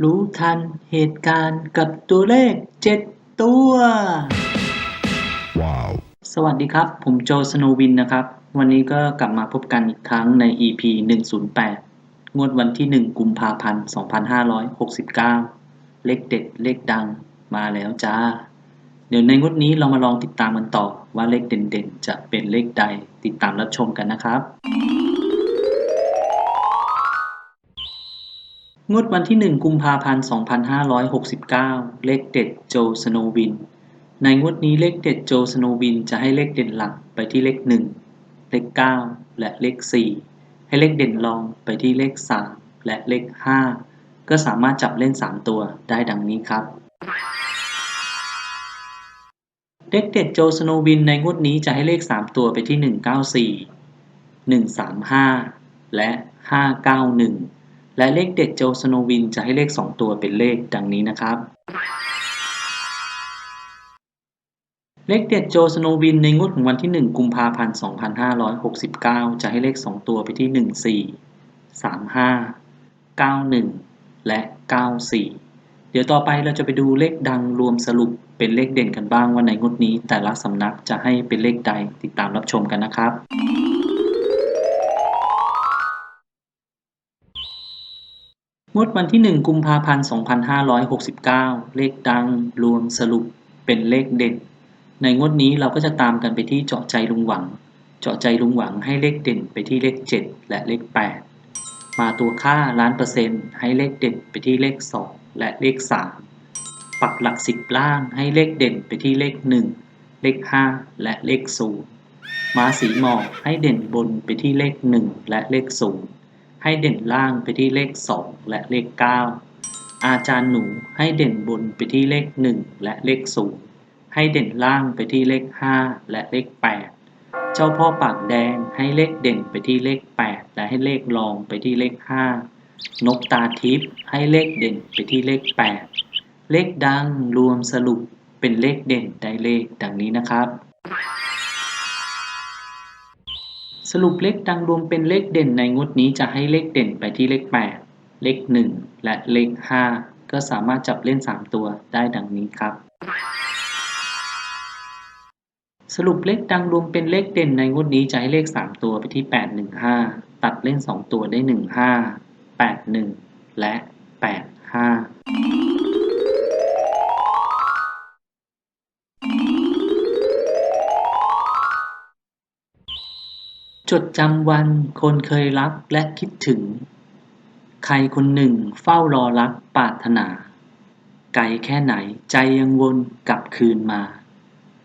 รู้ทันเหตุการณ์กับตัวเลข7ตัว Wow. สวัสดีครับ ผมโจสโนวินนะครับ วันนี้ก็กลับมาพบกันอีกครั้งใน EP 108งวดวันที่1กุมภาพันธ์2569เลขเด็ดเลขดังมาแล้วจ้า เดี๋ยวในงวดนี้เรามาลองติดตามกันต่อว่าเลขเด่นๆจะเป็นเลขใดติดตามรับชมกันนะครับงวดวันที่1กุมภาพันธ์2569เลขเด็ดโจสโนวินในงวดนี้เลขเด็ดโจสโนวินจะให้เลขเด่นหลักไปที่เลข1เลข9และเลข4ให้เลขเด่นรองไปที่เลข3และเลข5ก็สามารถจับเล่น3ตัวได้ดังนี้ครับเลขเด็ดโจสโนวินในงวดนี้จะให้เลข3ตัวไปที่194 135และ591และเลขเด็ดโจสโนวินจะให้เลข2ตัวเป็นเลขดังนี้นะครับเลขเด็ดโจสโนวินในงวดของวันที่1กุมภาพันธ์2569จะให้เลข2ตัวไปที่14 35 91และ94เดี๋ยวต่อไปเราจะไปดูเลขดังรวมสรุปเป็นเลขเด่นกันบ้างว่าในงวดนี้แต่ละสำนักจะให้เป็นเลขใดติดตามรับชมกันนะครับงวดวันที่1กุมภาพันธ์2569เลขดังรวมสรุปเป็นเลขเด่นในงวดนี้เราก็จะตามกันไปที่เจาะใจลุงหวังเจาะใจลุงหวังให้เลขเด่นไปที่เลข7และเลข8มาตัวค่าล้านเปอร์เซ็นต์ให้เลขเด่นไปที่เลข2และเลข3ปักหลัก10ล่างให้เลขเด่นไปที่เลข1เลข5และเลข0ม้าสีหมอกให้เด่นบนไปที่เลข1และเลข0ให้เด่นล่างไปที่เลข2และเลข9อาจารย์หนูให้เด่นบนไปที่เลข1และเลข0ให้เด่นล่างไปที่เลข5และเลข8เจ้าพ่อปากแดงให้เลขเด่นไปที่เลข8และให้เลขรองไปที่เลข5นกตาทิพย์ให้เลขเด่นไปที่เลข8เลขดังรวมสรุปเป็นเลขเด่นได้เลขดังนี้นะครับสรุปเลขดังรวมเป็นเลขเด่นในงวดนี้จะให้เลขเด่นไปที่เลข8เลข1และเลข5ก็สามารถจับเล่น3ตัวได้ดังนี้ครับสรุปเลขดังรวมเป็นเลขเด่นในงวดนี้จะให้เลข3ตัวไปที่815ตัดเล่น2ตัวได้15 81และ85จดจำวันคนเคยรักและคิดถึงใครคนหนึ่งเฝ้ารอรักปรารถนาไกลแค่ไหนใจยังวนกลับคืนมา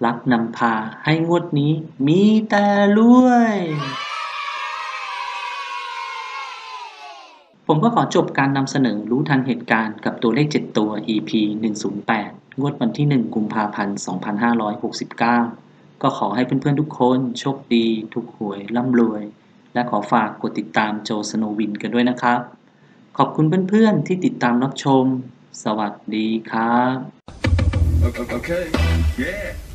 รักนำพาให้งวดนี้มีแต่รวยผมก็ขอจบการนำเสนอรู้ทันเหตุการณ์กับตัวเลข7ตัว EP 108งวดวันที่1กุมภาพันธ์2569ก็ขอให้เพื่อนๆทุกคนโชคดีถูกหวยร่ำรวยและขอฝากกดติดตามโจสโนวินกันด้วยนะครับขอบคุณเพื่อนๆที่ติดตามรับชมสวัสดีครับOkay. Yeah.